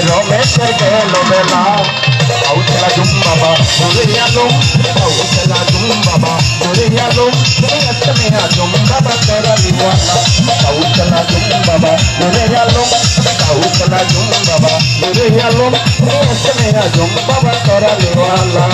রমেশের গেল বেলা আউচলা জুম বাবা ঘুরে আলম আউচলা জুম বাবা ঘুরে আলম মেয়া জুম বাবা তোরা লিওয়ালা আউচলা জুম বাবা ঘুরে আলম আউচলা জুম বাবা ঘুরে আলম মেয়া জুম বাবা তোরা লিওয়ালা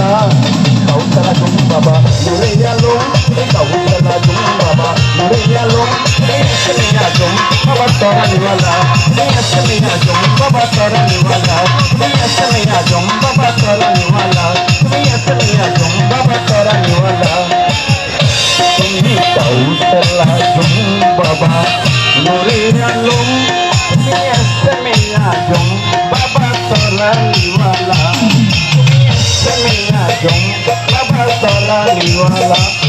Kautala jum baba, nure yalo. Kautala jum baba, nure yalo. Niya jum baba tora niwala. Niya jum baba tora niwala. Niya jum baba tora niwala. Niya jum baba tora niwala. Tumi kautala jum baba, nure yalo. Niya jum baba tora niwala. Jom baba tola niwala